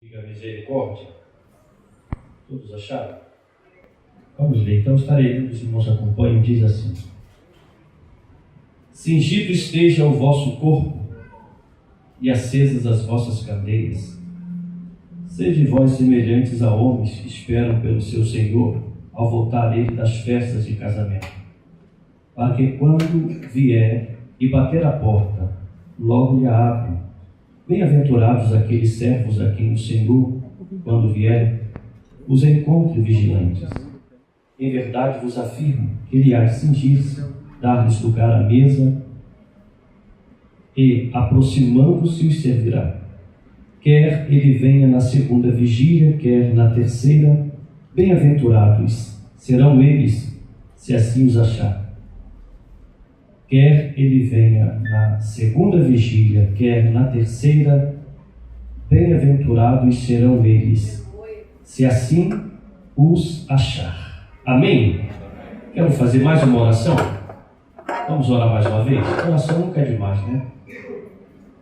Diga misericórdia. Todos acharam? Vamos ler. Então estarei lendo, os irmãos acompanham, diz assim: cingido esteja o vosso corpo e acesas as vossas candeias. Sede vós semelhantes a homens que esperam pelo seu Senhor ao voltar ele das festas de casamento, para que quando vier e bater a porta, logo lhe abram. Bem-aventurados aqueles servos a quem o Senhor, quando vier, os encontre vigilantes. Em verdade vos afirmo que ele há de cingir-se, dar-lhes lugar à mesa e, aproximando-se, os servirá. Quer ele venha na segunda vigília, quer na terceira, bem-aventurados serão eles, se assim os achar. Quer ele venha na segunda vigília, quer na terceira, bem-aventurados serão eles, se assim os achar. Amém? Quero fazer mais uma oração? Vamos orar mais uma vez? A oração nunca é demais, né?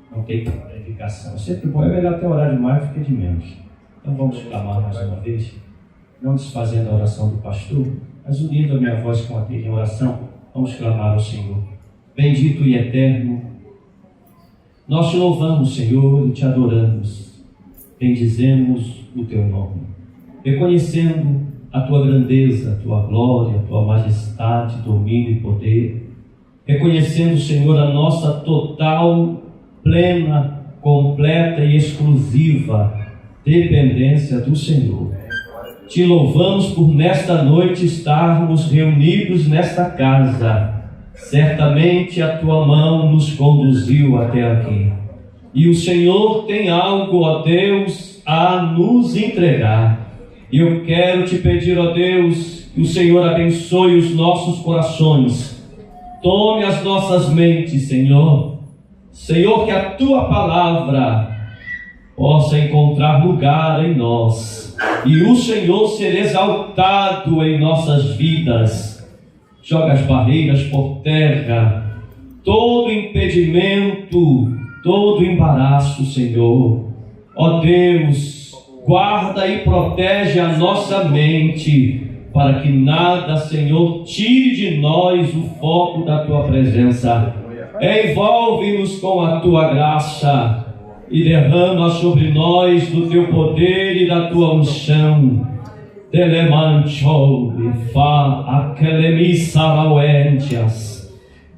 Não tem qualificação. Sempre bom, é melhor ter orar demais do que de menos. Então vamos clamar mais uma vez, não desfazendo a oração do pastor, mas unindo a minha voz com a dele em oração, vamos clamar ao Senhor. Bendito e eterno, nós te louvamos, Senhor, e te adoramos, bendizemos o teu nome, reconhecendo a tua grandeza, a tua glória, a tua majestade, domínio e poder, reconhecendo, Senhor, a nossa total, plena, completa e exclusiva dependência do Senhor. Te louvamos por nesta noite estarmos reunidos nesta casa. Certamente a tua mão nos conduziu até aqui. E o Senhor tem algo, ó Deus, a nos entregar. E eu quero te pedir, ó Deus, que o Senhor abençoe os nossos corações. Tome as nossas mentes, Senhor. Senhor, que a tua palavra possa encontrar lugar em nós. E o Senhor ser exaltado em nossas vidas. Joga as barreiras por terra, todo impedimento, todo embaraço, Senhor. Ó Deus, guarda e protege a nossa mente, para que nada, Senhor, tire de nós o foco da Tua presença. Envolve-nos com a Tua graça e derrama sobre nós do Teu poder e da Tua unção.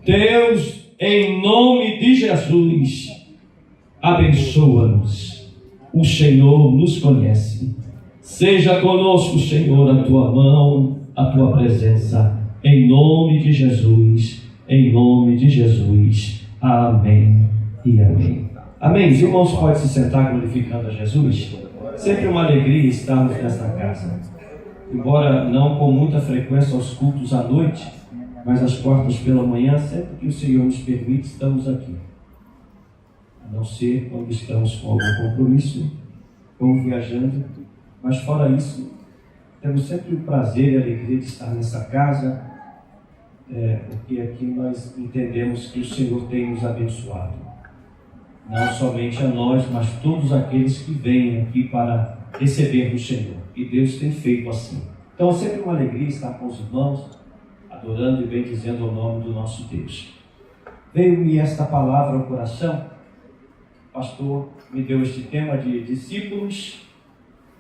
Deus, em nome de Jesus, abençoa-nos. O Senhor nos conhece. Seja conosco, Senhor, a tua mão, a tua presença, em nome de Jesus, em nome de Jesus. Amém e amém. Amém. Os irmãos podem se sentar glorificando a Jesus. Sempre uma alegria estarmos nesta casa. Embora não com muita frequência aos cultos à noite, mas às quartas pela manhã, sempre que o Senhor nos permite, estamos aqui. A não ser quando estamos com algum compromisso, ou viajando, mas fora isso, temos sempre o prazer e a alegria de estar nessa casa, porque aqui nós entendemos que o Senhor tem nos abençoado. Não somente a nós, mas todos aqueles que vêm aqui para receber do Senhor. E Deus tem feito assim. Então é sempre uma alegria estar com os irmãos, adorando e bendizendo o nome do nosso Deus. Veio-me esta palavra ao coração. O pastor me deu este tema de discípulos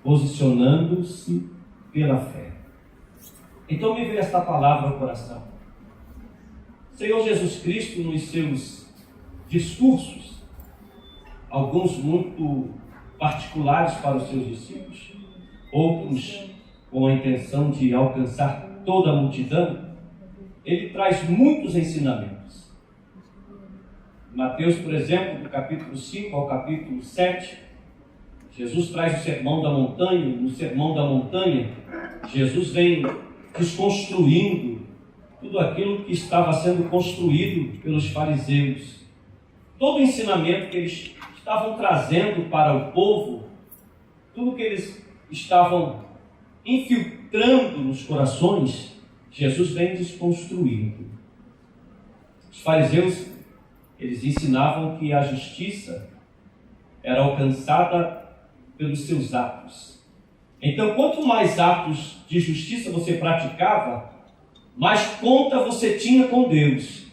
posicionando-se pela fé. Então me veio esta palavra ao coração. O Senhor Jesus Cristo, nos seus discursos, alguns muito particulares para os seus discípulos, outros com a intenção de alcançar toda a multidão, ele traz muitos ensinamentos. Mateus, por exemplo, do capítulo 5 ao capítulo 7, Jesus traz o Sermão da Montanha. No Sermão da Montanha, Jesus vem desconstruindo tudo aquilo que estava sendo construído pelos fariseus. Todo o ensinamento que eles estavam trazendo para o povo, tudo que eles estavam infiltrando nos corações, Jesus vem desconstruindo. Os fariseus, eles ensinavam que a justiça era alcançada pelos seus atos. Então, quanto mais atos de justiça você praticava, mais conta você tinha com Deus.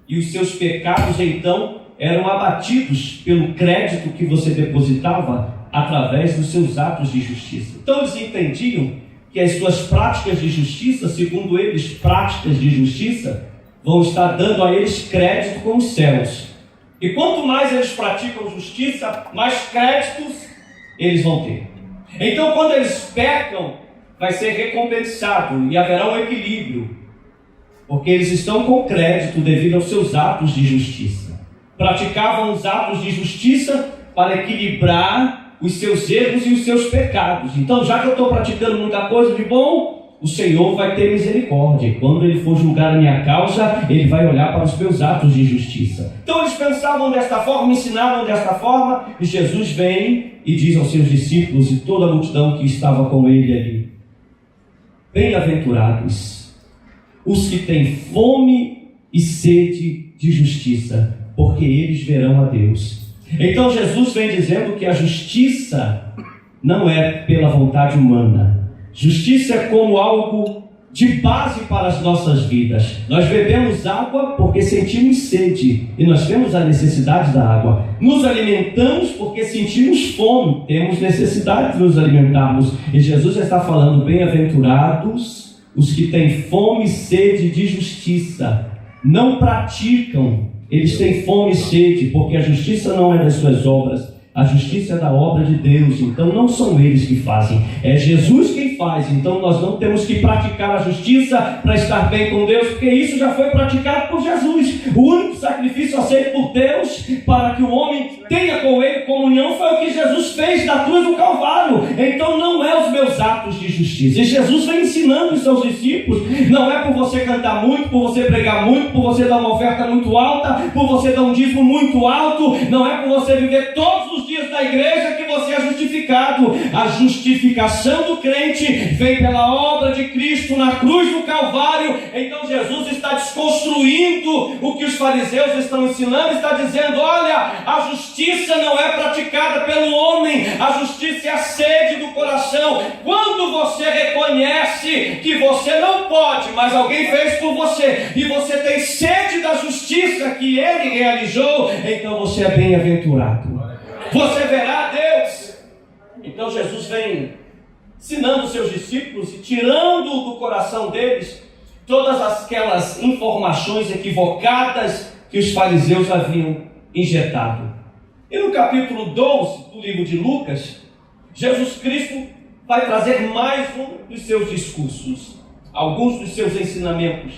E os seus pecados, então, eram abatidos pelo crédito que você depositava através dos seus atos de justiça. Então, eles entendiam que as suas práticas de justiça, segundo eles, práticas de justiça, vão estar dando a eles crédito com os céus. E quanto mais eles praticam justiça, mais créditos eles vão ter. Então, quando eles pecam, vai ser recompensado e haverá um equilíbrio, porque eles estão com crédito devido aos seus atos de justiça. Praticavam os atos de justiça para equilibrar os seus erros e os seus pecados. Então, já que eu estou praticando muita coisa de bom, o Senhor vai ter misericórdia. E quando Ele for julgar a minha causa, Ele vai olhar para os meus atos de justiça. Então, eles pensavam desta forma, ensinavam desta forma, e Jesus vem e diz aos seus discípulos e toda a multidão que estava com Ele ali: bem-aventurados os que têm fome e sede de justiça, porque eles verão a Deus. Então Jesus vem dizendo que a justiça não é pela vontade humana. Justiça é como algo de base para as nossas vidas. Nós bebemos água porque sentimos sede e nós temos a necessidade da água. Nos alimentamos porque sentimos fome, temos necessidade de nos alimentarmos. E Jesus está falando: bem-aventurados os que têm fome e sede de justiça. Não praticam, eles têm fome e sede, porque a justiça não é das suas obras, a justiça é da obra de Deus. Então não são eles que fazem, é Jesus quem faz. Então nós não temos que praticar a justiça para estar bem com Deus, porque isso já foi praticado por Jesus. O único sacrifício aceito por Deus para que o homem tenha com Ele comunhão foi o que Jesus fez na cruz do Calvário. Então não é os meus atos de justiça. E Jesus vem ensinando os seus discípulos: não é por você cantar muito, por você pregar muito, por você dar uma oferta muito alta, por você dar um dízimo muito alto, não é por você viver todos os dias da igreja que você é justificado. A justificação do crente vem pela obra de Cristo na cruz do Calvário. Então Jesus está desconstruindo o que os fariseus estão ensinando, está dizendo: olha, a justiça não é praticada pelo homem, a justiça é a sede do coração. Quando você reconhece que você não pode, mas alguém fez por você, e você tem sede da justiça que Ele realizou, então você é bem-aventurado. Você verá a Deus. Então Jesus vem ensinando os seus discípulos e tirando do coração deles todas aquelas informações equivocadas que os fariseus haviam injetado. E no capítulo 12 do livro de Lucas, Jesus Cristo vai trazer mais um dos seus discursos, alguns dos seus ensinamentos.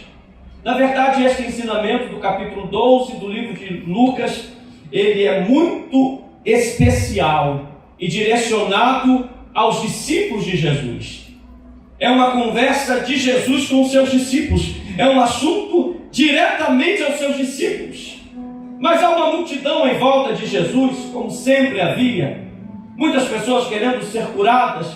Na verdade, este ensinamento do capítulo 12 do livro de Lucas, ele é muito especial e direcionado aos discípulos de Jesus. É uma conversa de Jesus com os seus discípulos, é um assunto diretamente aos seus discípulos. Mas há uma multidão em volta de Jesus, como sempre havia. Muitas pessoas querendo ser curadas,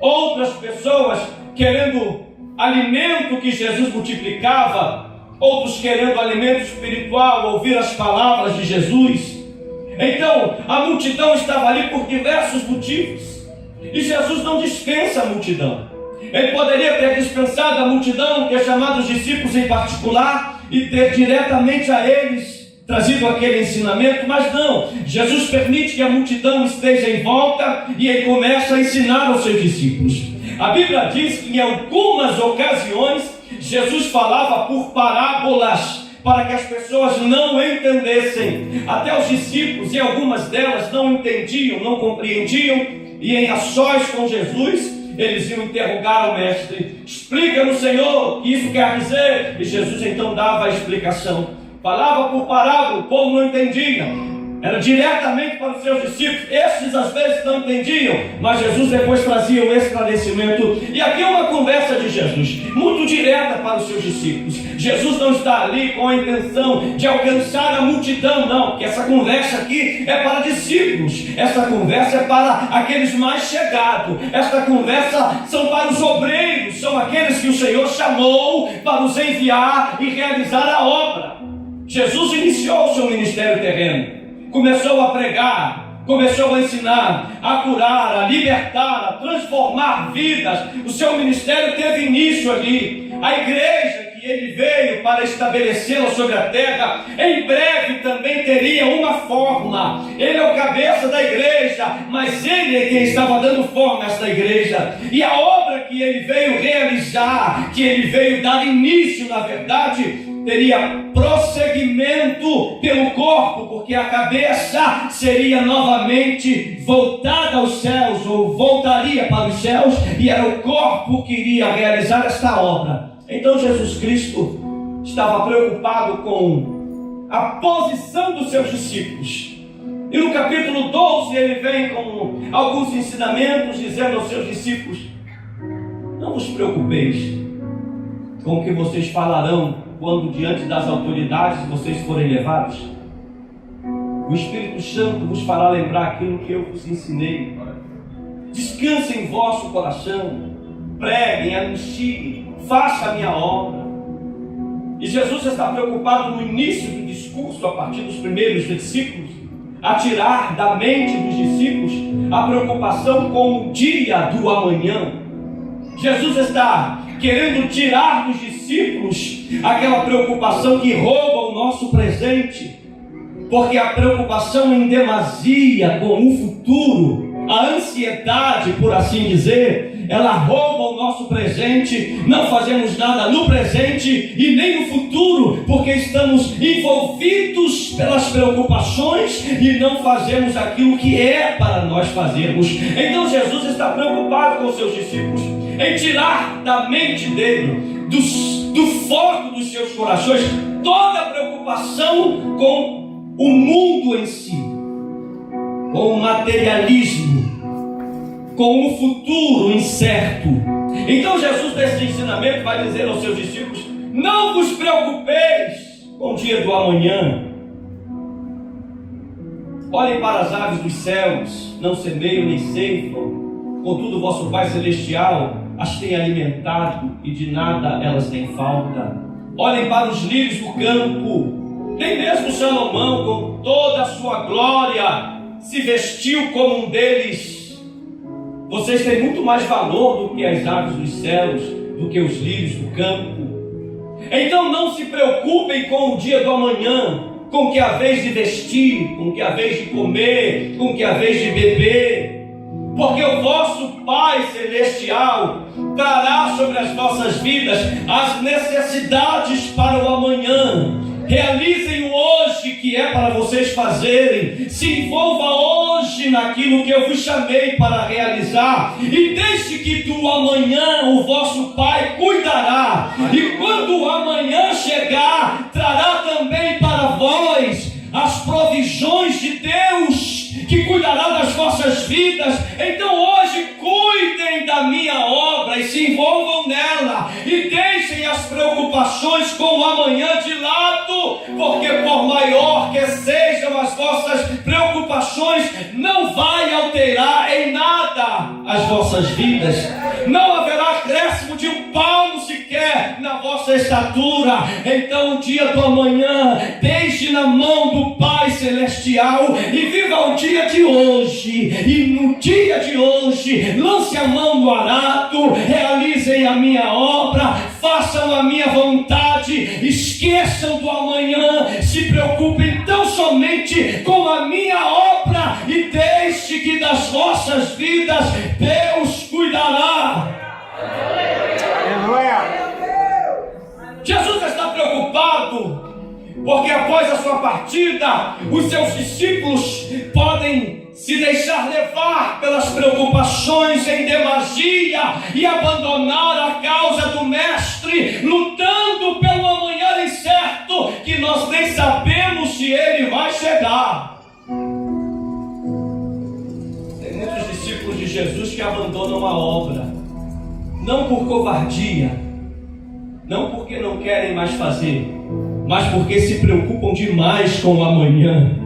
outras pessoas querendo alimento que Jesus multiplicava, outros querendo alimento espiritual, ouvir as palavras de Jesus. Então, a multidão estava ali por diversos motivos. E Jesus não dispensa a multidão. Ele poderia ter dispensado a multidão, ter chamado os discípulos em particular e ter diretamente a eles trazido aquele ensinamento, mas não. Jesus permite que a multidão esteja em volta e ele começa a ensinar aos seus discípulos. A Bíblia diz que em algumas ocasiões Jesus falava por parábolas, para que as pessoas não entendessem. Até os discípulos, e algumas delas não entendiam, não compreendiam, e em a sós com Jesus, eles iam interrogar o mestre: explica-nos, Senhor, o que isso quer dizer? E Jesus então dava a explicação. Falava por parábola, o povo não entendia. Era diretamente para os seus discípulos. Estes às vezes não entendiam, mas Jesus depois trazia um esclarecimento. E aqui é uma conversa de Jesus, muito direta para os seus discípulos. Jesus não está ali com a intenção de alcançar a multidão, não, porque essa conversa aqui é para discípulos. Essa conversa é para aqueles mais chegados. Esta conversa são para os obreiros, são aqueles que o Senhor chamou para os enviar e realizar a obra. Jesus iniciou o seu ministério terreno, começou a pregar, começou a ensinar, a curar, a libertar, a transformar vidas. O seu ministério teve início ali. A igreja que ele veio para estabelecê-la sobre a terra, em breve também teria uma forma. Ele é o cabeça da igreja, mas ele é quem estava dando forma a esta igreja. E a obra que ele veio realizar, que ele veio dar início, na verdade, teria prosseguimento pelo corpo, porque a cabeça seria novamente voltada aos céus, ou voltaria para os céus, e era o corpo que iria realizar esta obra. Então Jesus Cristo estava preocupado com a posição dos seus discípulos. E no capítulo 12 ele vem com alguns ensinamentos, dizendo aos seus discípulos: não vos preocupeis com o que vocês falarão quando diante das autoridades vocês forem levados. O Espírito Santo vos fará lembrar aquilo que eu vos ensinei. Descansem em vosso coração, preguem, anunciem, faça a minha obra. E Jesus está preocupado no início do discurso, a partir dos primeiros versículos, a tirar da mente dos discípulos a preocupação com o dia do amanhã. Jesus está querendo tirar dos discípulos aquela preocupação que rouba o nosso presente, porque a preocupação em demasia com o futuro, a ansiedade, por assim dizer, ela rouba o nosso presente. Não fazemos nada no presente e nem no futuro, porque estamos envolvidos pelas preocupações e não fazemos aquilo que é para nós fazermos. Então Jesus está preocupado com seus discípulos em tirar da mente dele, do foco dos seus corações, toda a preocupação com o mundo em si, com o materialismo, com o futuro incerto. Então Jesus, nesse ensinamento, vai dizer aos seus discípulos: não vos preocupeis com o dia do amanhã. Olhem para as aves dos céus, não semeiam nem ceifam, contudo vosso Pai Celestial as tem alimentado, e de nada elas têm falta. Olhem para os lírios do campo, nem mesmo Salomão, com toda a sua glória, se vestiu como um deles. Vocês têm muito mais valor do que as aves dos céus, do que os lírios do campo. Então não se preocupem com o dia do amanhã, com o que há vez de vestir, com o que há vez de comer, com o que há vez de beber, porque o vosso Pai Celestial trará sobre as vossas vidas as necessidades para o amanhã. Realizem o hoje que é para vocês fazerem. Se envolva hoje naquilo que eu vos chamei para realizar. E deixe que do amanhã o vosso Pai cuidará. E quando o amanhã chegar, trará também para vós as provisões de Deus, que cuidará das vossas vidas. Então hoje cuidem da minha obra e se envolvam nela, e deixem as preocupações com o amanhã de lado, porque por maior que sejam as vossas preocupações, não vai alterar em nada as vossas vidas. Não haverá acréscimo de um palmo sequer na vossa estatura. Então o dia do amanhã deixe na mão do Pai Celestial e viva o dia de hoje. E no dia de hoje lance a mão no arado, realizem a minha obra, façam a minha vontade, esqueçam do amanhã, se preocupem tão somente com a minha obra e deixe que das vossas vidas Deus cuidará. Jesus está preocupado porque após a sua partida, os seus discípulos podem se deixar levar pelas preocupações em demasia e abandonar a causa do Mestre, lutando pelo amanhã incerto, que nós nem sabemos se ele vai chegar. Tem muitos discípulos de Jesus que abandonam a obra, não por covardia, não porque não querem mais fazer, mas porque se preocupam demais com o amanhã.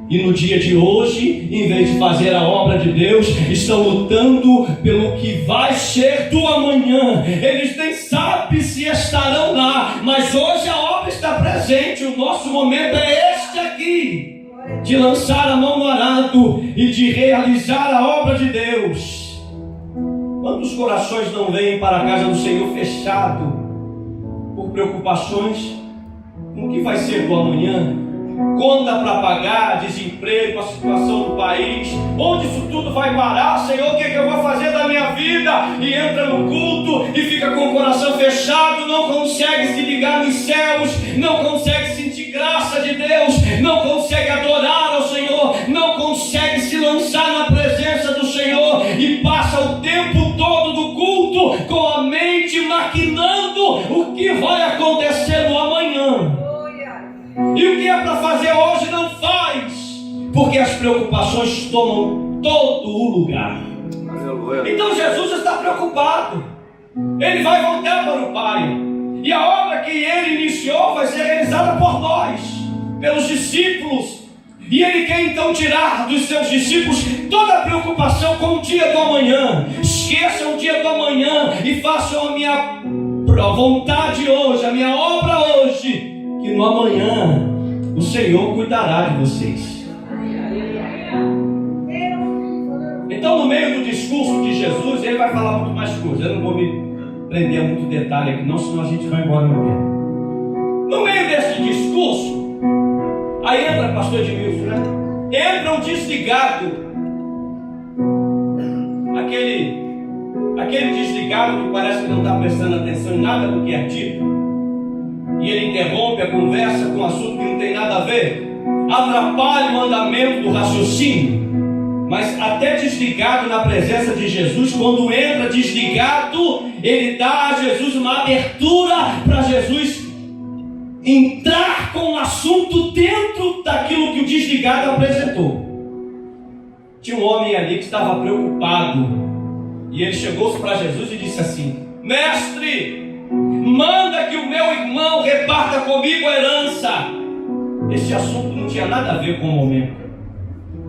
E no dia de hoje, em vez de fazer a obra de Deus, estão lutando pelo que vai ser do amanhã. Eles nem sabem se estarão lá, mas hoje a obra está presente. O nosso momento é este aqui. de lançar a mão no arado e de realizar a obra de Deus. Quantos corações não vêm para a casa do Senhor fechado por preocupações com o que vai ser do amanhã, conta para pagar, desemprego, a situação do país, onde isso tudo vai parar? Senhor, o que eu vou fazer da minha vida? E entra no culto e fica com o coração fechado, não consegue se ligar nos céus, não consegue sentir graça de Deus, não consegue adorar ao Senhor, não consegue se lançar na presença do Senhor e passa o tempo todo do culto com a mente maquinando o que vai acontecer no amanhã. E o que é para fazer hoje não faz, porque as preocupações tomam todo o lugar. Então Jesus está preocupado, ele vai voltar para o Pai, e a obra que ele iniciou vai ser realizada por nós, pelos discípulos, e ele quer então tirar dos seus discípulos toda a preocupação com o dia do amanhã. Esqueçam o dia do amanhã e façam a minha vontade hoje, a minha obra hoje, que no amanhã o Senhor cuidará de vocês. Então, no meio do discurso de Jesus, ele vai falar muito mais coisas. Eu não vou me prender a muito detalhe aqui, não, senão a gente vai embora no tempo. No meio desse discurso, aí entra pastor Edmilson, né? Entra um desligado, aquele desligado que parece que não está prestando atenção em nada do que é dito, e ele interrompe a conversa com um assunto que não tem nada a ver, atrapalha o andamento do raciocínio. Mas até desligado na presença de Jesus, quando entra desligado, ele dá a Jesus uma abertura para Jesus entrar com o assunto dentro daquilo que o desligado apresentou. Tinha um homem ali que estava preocupado, e ele chegou para Jesus e disse assim: Mestre, manda que o meu irmão reparta comigo a herança. Esse assunto não tinha nada a ver com o momento,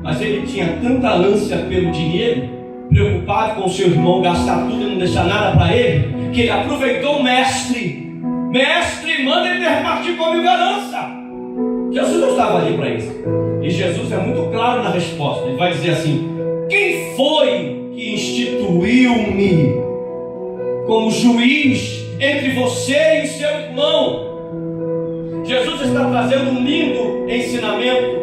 mas ele tinha tanta ânsia pelo dinheiro, preocupado com o seu irmão gastar tudo e não deixar nada para ele, que ele aproveitou o mestre. Mestre, manda ele repartir comigo a herança. Jesus não estava ali para isso. E Jesus é muito claro na resposta. Ele vai dizer assim: quem foi que instituiu-me como juiz entre você e seu irmão? Jesus está trazendo um lindo ensinamento.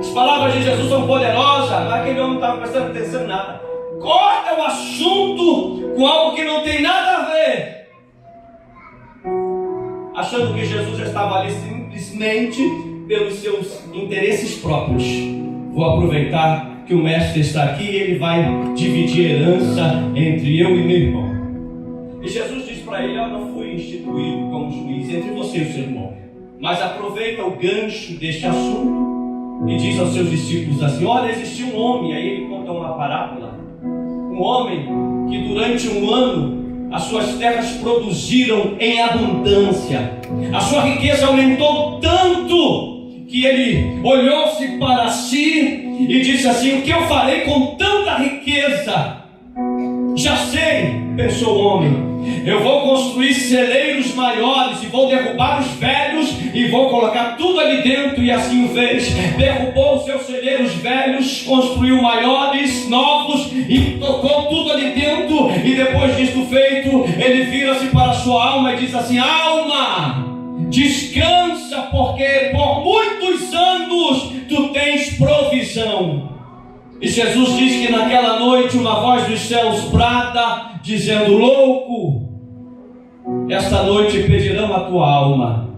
As palavras de Jesus são poderosas, mas aquele homem não estava prestando atenção em nada. Corta o assunto com algo que não tem nada a ver, achando que Jesus estava ali simplesmente pelos seus interesses próprios. Vou aproveitar que o mestre está aqui e ele vai dividir herança entre eu e meu irmão. E Jesus diz para ele: eu não fui instituído como juiz entre você e o seu irmão, mas aproveita o gancho deste assunto e diz aos seus discípulos assim: olha, existiu um homem. Aí ele conta uma parábola. Um homem que durante um ano as suas terras produziram em abundância, a sua riqueza aumentou tanto que ele olhou-se para si e disse assim: o que eu farei com tanta riqueza? Já sei, pensou o homem, eu vou construir celeiros maiores e vou derrubar os velhos e vou colocar tudo ali dentro. E assim o fez. Derrubou os seus celeiros velhos, construiu maiores, novos e tocou tudo ali dentro. E depois disto feito, ele vira-se para a sua alma e diz assim: alma, descansa, porque por muitos anos tu tens provisão. E Jesus diz que naquela noite uma voz dos céus brada, dizendo: louco, esta noite pedirão a tua alma,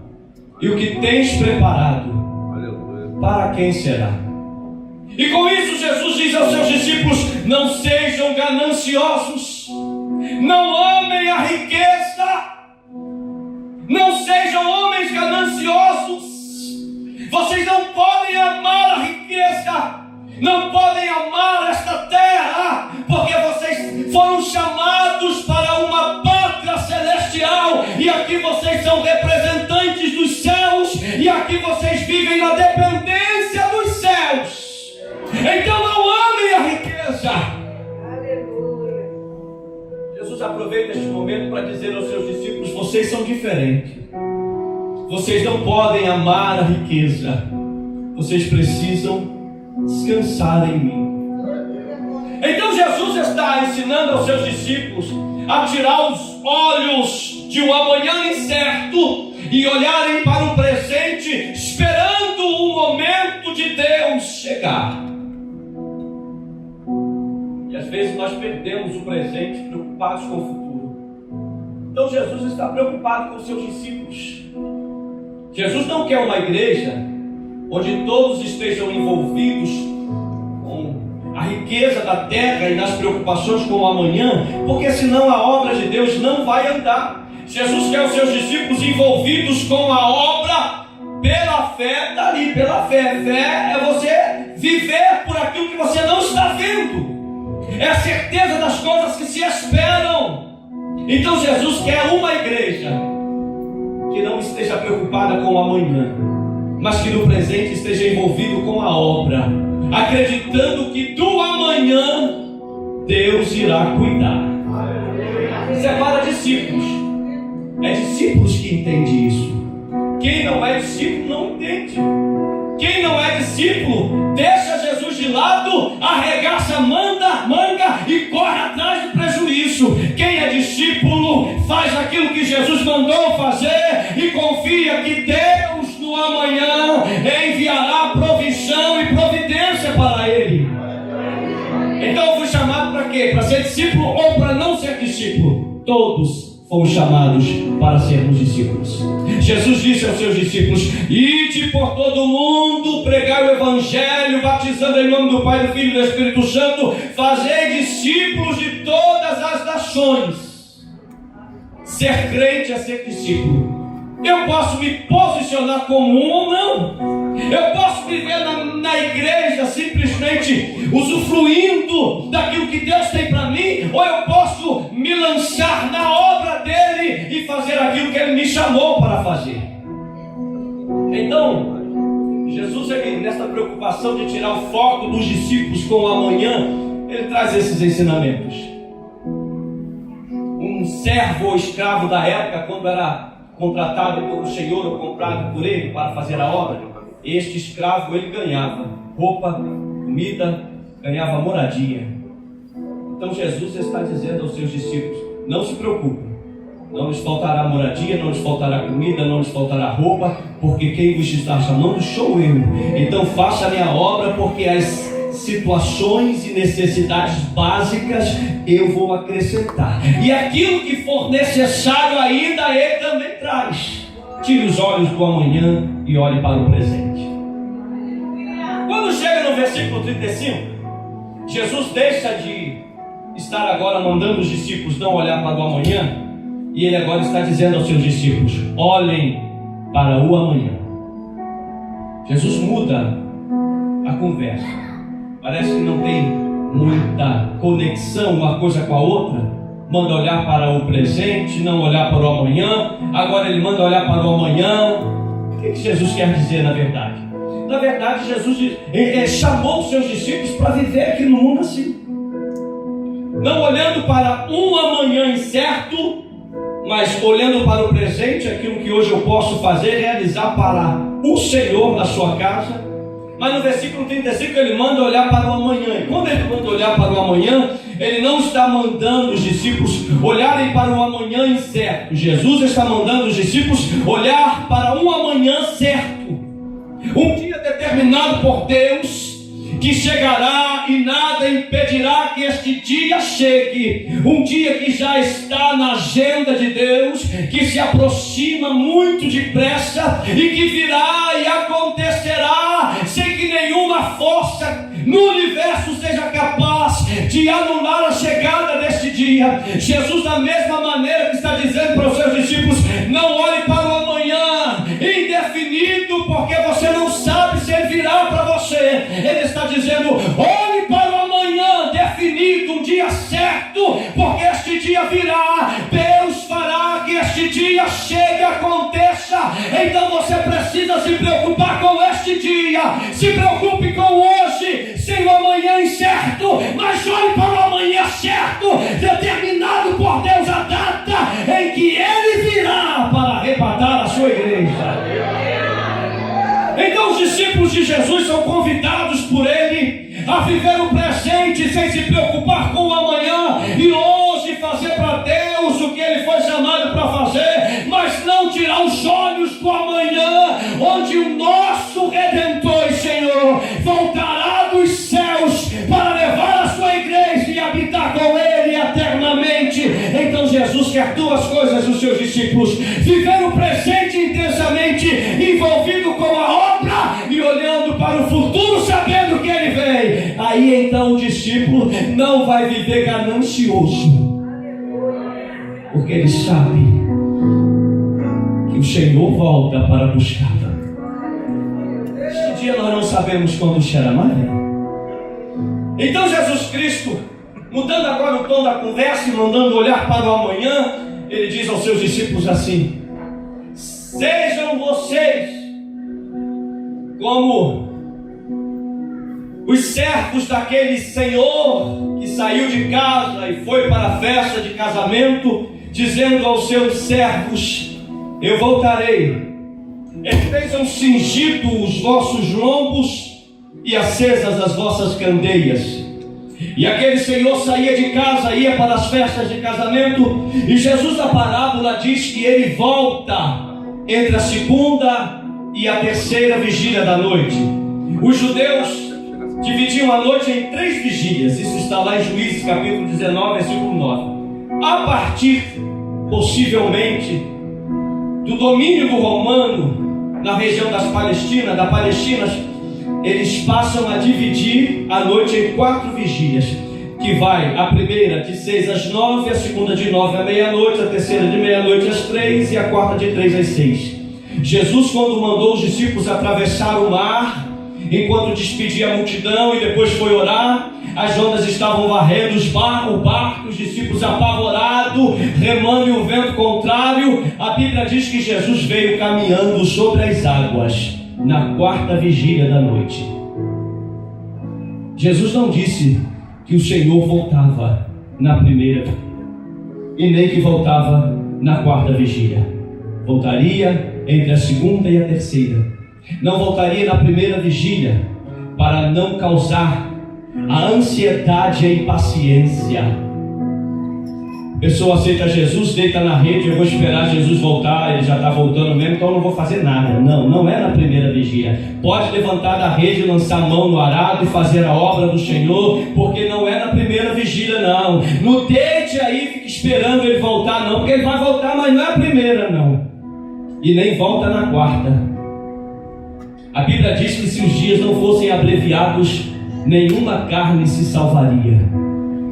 e o que tens preparado, para quem será? E com isso Jesus diz aos seus discípulos: não sejam gananciosos, não amem a riqueza, não sejam homens gananciosos. Vocês não podem amar a riqueza, não podem amar esta terra, porque vocês foram chamados para uma pátria celestial, e aqui vocês são representantes dos céus, e aqui vocês vivem na dependência dos céus. Então não amem a riqueza. Aleluia. Jesus aproveita este momento para dizer aos seus discípulos: vocês são diferentes. Vocês não podem amar a riqueza, vocês precisam descansar em mim. Então Jesus está ensinando aos seus discípulos a tirar os olhos de um amanhã incerto e olharem para o presente, esperando o momento de Deus chegar. E às vezes nós perdemos o presente, preocupados com o futuro. Então Jesus está preocupado com os seus discípulos. Jesus não quer uma igreja onde todos estejam envolvidos com a riqueza da terra e nas preocupações com o amanhã, porque senão a obra de Deus não vai andar. Jesus quer os seus discípulos envolvidos com a obra pela fé, dali pela fé. Fé é você viver por aquilo que você não está vendo. É a certeza das coisas que se esperam. Então Jesus quer uma igreja que não esteja preocupada com o amanhã, mas que no presente esteja envolvido com a obra, acreditando que do amanhã Deus irá cuidar. Separa discípulos. É discípulos que entendem isso. Quem não é discípulo não entende. Quem não é discípulo deixa Jesus de lado, arregaça a manga e corre atrás do prejuízo. Quem é discípulo faz aquilo que Jesus mandou fazer e confia que Deus no amanhã enviará provisão e providência para ele. Então eu fui chamado para quê? Para ser discípulo ou para não ser discípulo? Todos fomos chamados para sermos discípulos. Jesus disse aos seus discípulos: ide por todo o mundo, pregai o evangelho, batizando em nome do Pai, do Filho e do Espírito Santo, fazei discípulos de todas as nações. Ser crente é ser discípulo. Eu posso me posicionar como um ou não. Eu posso viver na igreja simplesmente usufruindo daquilo que Deus tem para mim, ou eu posso me lançar na obra dele e fazer aquilo que ele me chamou para fazer. Então, Jesus, nessa preocupação de tirar o foco dos discípulos com o amanhã, ele traz esses ensinamentos. Um servo ou escravo da época, quando era contratado pelo Senhor ou comprado por ele para fazer a obra, este escravo ele ganhava roupa, comida, ganhava moradia. Então Jesus está dizendo aos seus discípulos: não se preocupem, não lhes faltará moradia, não lhes faltará comida, não lhes faltará roupa, porque quem vos está chamando sou eu. Então faça a minha obra, porque as situações e necessidades básicas eu vou acrescentar, e aquilo que for necessário ainda ele também traz. Tire os olhos do amanhã e olhe para o presente. Quando chega no versículo 35, Jesus deixa de estar agora mandando os discípulos não olhar para o amanhã, e ele agora está dizendo aos seus discípulos: olhem para o amanhã. Jesus muda a conversa. Parece que não tem muita conexão uma coisa com a outra. Manda olhar para o presente, não olhar para o amanhã. Agora ele manda olhar para o amanhã. O que Jesus quer dizer na verdade? Na verdade, Jesus chamou os seus discípulos para viver aqui no mundo assim. Não olhando para um amanhã incerto, mas olhando para o presente, aquilo que hoje eu posso fazer, realizar para o Senhor na sua casa. Mas no versículo 35 ele manda olhar para o amanhã. E quando ele manda olhar para o amanhã, ele não está mandando os discípulos olharem para o amanhã incerto. Jesus está mandando os discípulos olhar para um amanhã certo. Um dia determinado por Deus, que chegará e nada impedirá que este dia chegue. Um dia que já está na agenda de Deus, que se aproxima muito depressa e que virá e acontecerá sem que nenhuma força no universo seja capaz de anular a chegada deste dia. Jesus, da mesma maneira que está dizendo para os seus discípulos: não olhe para o amanhã indefinido, porque você não sabe se ele virá para você. Ele está dizendo: olhe para o amanhã definido, um dia certo, porque este dia virá. Deus fará que este dia chegue e aconteça. Então você precisa se preocupar com este dia. Se preocupe com hoje, sem o amanhã incerto, mas olhe para o amanhã certo, determinado por Deus a data em que ele virá para arrebatar a sua igreja. Então os discípulos de Jesus são convidados por Ele a viver o presente sem se preocupar com o amanhã e hoje fazer para Deus o que Ele foi chamado para fazer, mas não tirar os olhos do amanhã, onde o nosso Redentor e Senhor voltará dos céus para levar a sua igreja e habitar com Ele eternamente. Então Jesus quer duas coisas dos seus discípulos: viver o presente intensamente, envolvido com a obra e olhando para o futuro, sabendo que Ele vem. Aí então o discípulo não vai viver ganancioso, porque ele sabe que o Senhor volta para buscá-la. Este dia nós não sabemos quando será mais. Então Jesus Cristo, mudando agora o tom da conversa e mandando olhar para o amanhã, Ele diz aos seus discípulos assim: sejam vocês como os servos daquele senhor que saiu de casa e foi para a festa de casamento, dizendo aos seus servos: eu voltarei, estejam cingidos os vossos lombos e acesas as vossas candeias. E aquele senhor saía de casa, ia para as festas de casamento, e Jesus na parábola diz que ele volta entre a segunda e a terceira vigília da noite. Os judeus dividiam a noite em 3 vigílias. Isso está lá em Juízes capítulo 19, versículo 9. A partir, possivelmente, do domínio do romano na região da Palestina, eles passam a dividir a noite em 4 vigílias, que vai a primeira de 6 às 9, a segunda de 9 à meia-noite, a terceira de meia-noite às 3 e a quarta de 3 às 6. Jesus, quando mandou os discípulos atravessar o mar, enquanto despedia a multidão e depois foi orar, as ondas estavam varrendo o barco, os discípulos apavorados, remando em um vento contrário. A Bíblia diz que Jesus veio caminhando sobre as águas na 4ª vigília da noite. Jesus não disse que o Senhor voltava na primeira e nem que voltava na 4ª vigília. Voltaria entre a segunda e a terceira. Não voltaria na primeira vigília para não causar a ansiedade e a impaciência. A pessoa aceita Jesus, deita na rede: eu vou esperar Jesus voltar, ele já está voltando mesmo, então eu não vou fazer nada. Não é na primeira vigília. Pode levantar da rede, lançar a mão no arado e fazer a obra do Senhor, porque não é na primeira vigília, não. Não deite aí, fique esperando ele voltar, não, porque ele vai voltar, mas não é a primeira, não. E nem volta na 4ª. A Bíblia diz que se os dias não fossem abreviados, nenhuma carne se salvaria.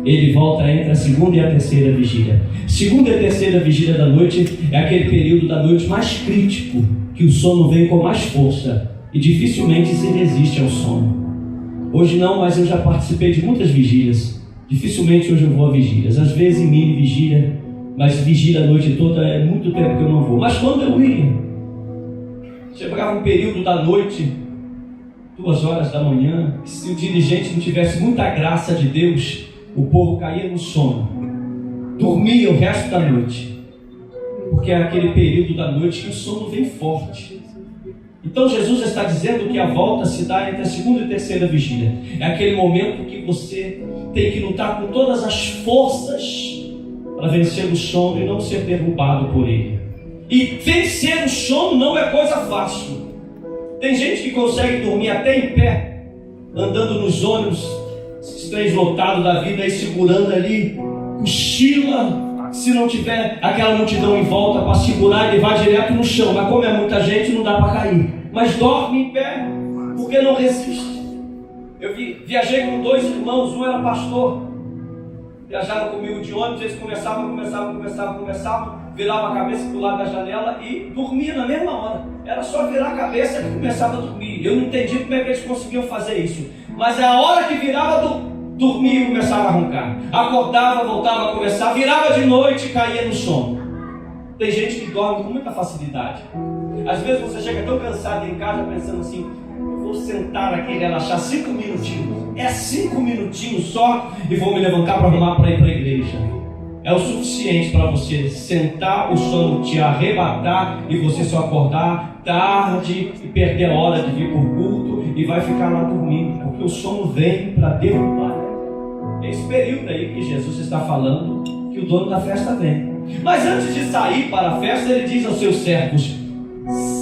Ele volta entre a segunda e a terceira vigília. Segunda e terceira vigília da noite é aquele período da noite mais crítico, que o sono vem com mais força e dificilmente se resiste ao sono. Hoje não, mas eu já participei de muitas vigílias. Dificilmente hoje eu vou a vigílias, às vezes em mini vigília, mas vigília a noite toda é muito tempo que eu não vou. Mas quando eu ia, chegava um período da noite, 2 horas da manhã, que se o dirigente não tivesse muita graça de Deus, o povo caía no sono, dormia o resto da noite, porque é aquele período da noite que o sono vem forte. Então Jesus está dizendo que a volta se dá entre a segunda e terceira vigília. É aquele momento que você tem que lutar com todas as forças para vencer o sono e não ser derrubado por ele. E vencer o sono não é coisa fácil. Tem gente que consegue dormir até em pé, andando nos ônibus, esses trens lotados da vida, aí segurando ali, cochila. Se não tiver aquela multidão em volta para segurar, ele vai direto no chão. Mas como é muita gente, não dá para cair. Mas dorme em pé, porque não resiste. Eu viajei com 2 irmãos, um era pastor. Viajaram comigo de ônibus, eles conversavam, virava a cabeça para o lado da janela e dormia na mesma hora. Era só virar a cabeça que começava a dormir. Eu não entendi como é que eles conseguiam fazer isso. Mas a hora que virava, dormia e começava a roncar. Acordava, voltava a conversar, virava de noite e caía no sono. Tem gente que dorme com muita facilidade. Às vezes você chega tão cansado em casa pensando assim: vou sentar aqui e relaxar 5 minutinhos. É 5 minutinhos só e vou me levantar para arrumar para ir para a igreja. É o suficiente para você sentar, o sono te arrebatar e você só acordar tarde e perder a hora de vir por culto e vai ficar lá dormindo, porque o sono vem para derrubar. É esse período aí que Jesus está falando que o dono da festa vem. Mas antes de sair para a festa, ele diz aos seus servos: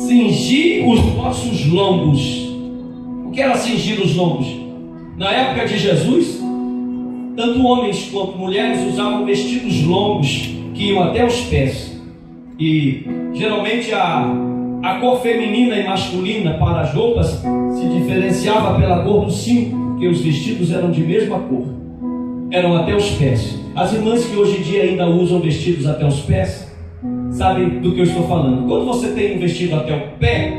cingi os vossos lombos. O que era cingir os lombos? Na época de Jesus, tanto homens quanto mulheres usavam vestidos longos que iam até os pés. E geralmente a cor feminina e masculina para as roupas se diferenciava pela cor do cinto, porque os vestidos eram de mesma cor, eram até os pés. As irmãs que hoje em dia ainda usam vestidos até os pés sabem do que eu estou falando. Quando você tem um vestido até o pé,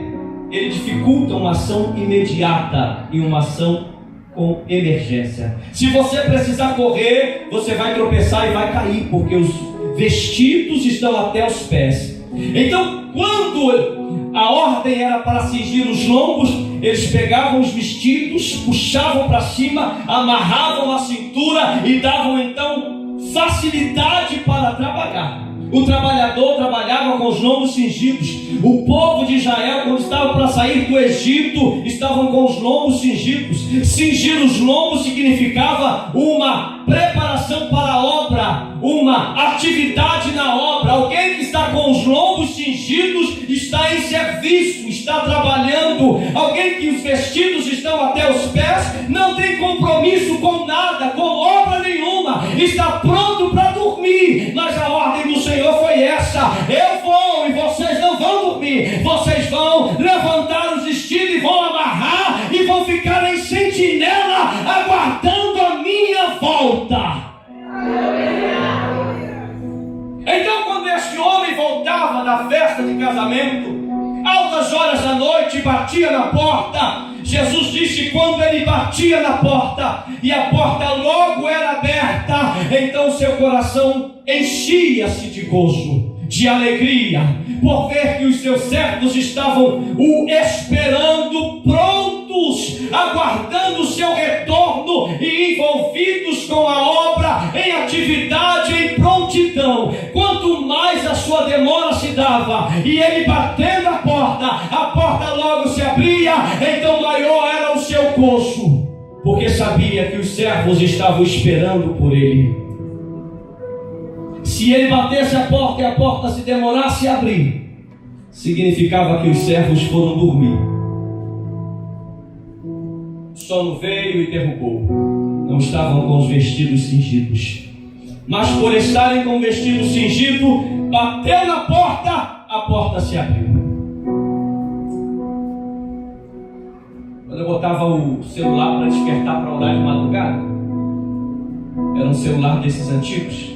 ele dificulta uma ação imediata e uma ação com emergência. Se você precisar correr, você vai tropeçar e vai cair, porque os vestidos estão até os pés. Então, quando a ordem era para cingir os lombos, eles pegavam os vestidos, puxavam para cima, amarravam a cintura e davam então facilidade para trabalhar. O trabalhador trabalhava com os lombos cingidos. O povo de Israel, quando estava para sair do Egito, estavam com os lombos cingidos. Cingir os lombos significava uma preparação para a obra, uma atividade na obra. Alguém que está com os lombos cingidos está em serviço, está trabalhando. Alguém que os vestidos estão até os pés não tem compromisso com nada, com obra nenhuma, está pronto para dormir. Mas a ordem do Senhor foi essa: eu vou e vocês não vão dormir, vocês vão levantar os vestidos e vão amarrar e vão ficar em sentinela aguardando a minha volta. Então, quando este homem voltava da festa de casamento, altas horas da noite, batia na porta. Jesus disse que quando ele batia na porta e a porta logo era aberta, então seu coração enchia-se de gozo, de alegria, por ver que os seus servos estavam o esperando, prontos, aguardando o seu retorno e envolvidos com a obra, em atividade, em prontidão. Quanto mais a sua demora se dava e ele batendo a porta logo se abria, então maior era o seu gozo, porque sabia que os servos estavam esperando por ele. Se ele batesse a porta e a porta se demorasse a abrir, significava que os servos foram dormir. O sono veio e derrubou. Não estavam com os vestidos cingidos, mas por estarem com o vestido cingido, bateu na porta, a porta se abriu. Quando eu botava o celular para despertar para orar de madrugada, era um celular desses antigos,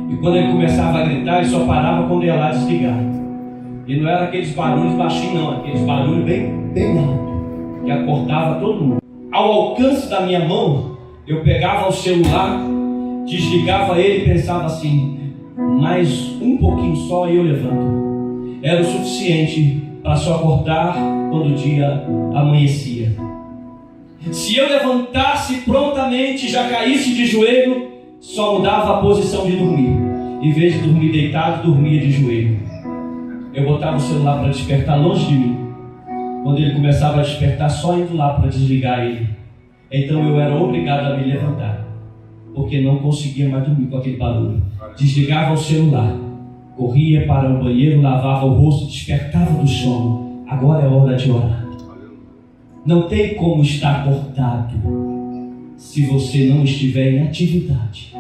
e quando ele começava a gritar, ele só parava quando ia lá desligar. E não era aqueles barulhos baixinhos não, aqueles barulhos bem alto, que acordava todo mundo. Ao alcance da minha mão, eu pegava o celular, desligava ele e pensava assim: mais um pouquinho só e eu levanto. Era o suficiente para só acordar quando o dia amanhecia. Se eu levantasse prontamente e já caísse de joelho, só mudava a posição de dormir. Em vez de dormir deitado, dormia de joelho. Eu botava o celular para despertar longe de mim. Quando ele começava a despertar, só indo lá para desligar ele. Então eu era obrigado a me levantar, porque não conseguia mais dormir com aquele barulho. Desligava o celular, corria para o banheiro, lavava o rosto, despertava do sono. Agora é hora de orar. Não tem como estar acordado se você não estiver em atividade.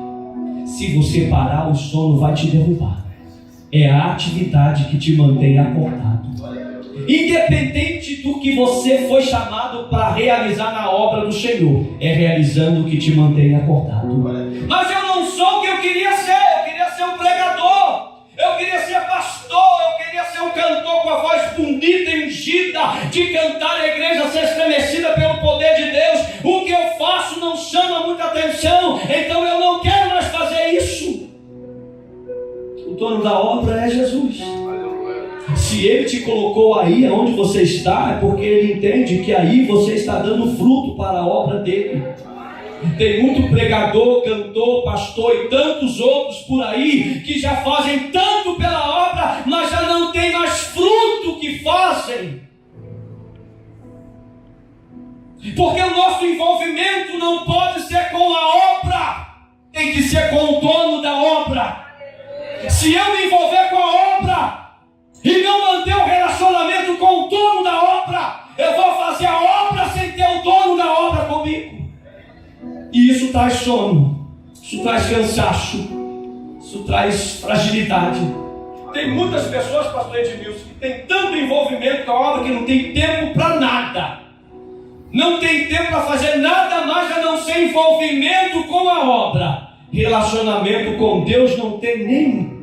Se você parar, o sono vai te derrubar. É a atividade que te mantém acordado. Independente do que você foi chamado para realizar na obra do Senhor, é realizando o que te mantém acordado. Mas eu não sou o que eu queria ser. Eu queria ser um pregador, eu queria ser pastor, eu queria ser um cantor com a voz bonita e ungida, de cantar a igreja ser estremecida pelo poder de Deus. O que eu faço não chama muita atenção, então eu não quero mais fazer isso. O dono da obra é Jesus. Se Ele te colocou aí onde você está, é porque Ele entende que aí você está dando fruto para a obra dEle. Tem muito pregador, cantor, pastor e tantos outros por aí que já fazem tanto pela obra, mas já não tem mais fruto que fazem. Porque o nosso envolvimento não pode ser com a obra, tem que ser com o dono da obra. Se eu me envolver com a obra e não manter o relacionamento com o dono da obra, eu vou fazer a obra sem ter o dono da obra comigo. E isso traz sono, isso traz cansaço, isso traz fragilidade. Tem muitas pessoas, pastor Edmilson, que tem tanto envolvimento com a obra que não tem tempo para nada. Não tem tempo para fazer nada mais a não ser envolvimento com a obra. Relacionamento com Deus não tem nenhum.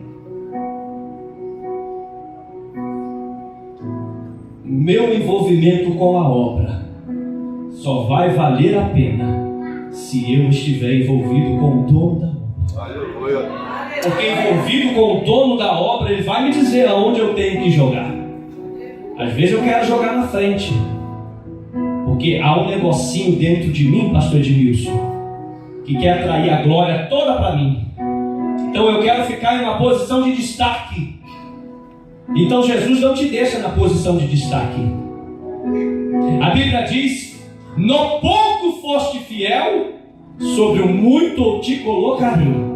Meu envolvimento com a obra só vai valer a pena se eu estiver envolvido com o dono da obra. Porque envolvido com o dono da obra, ele vai me dizer aonde eu tenho que jogar. Às vezes eu quero jogar na frente, porque há um negocinho dentro de mim, pastor Edmilson, que quer atrair a glória toda para mim. Então eu quero ficar em uma posição de destaque. Então Jesus não te deixa na posição de destaque. A Bíblia diz: no pouco foste fiel, sobre o muito te colocarei.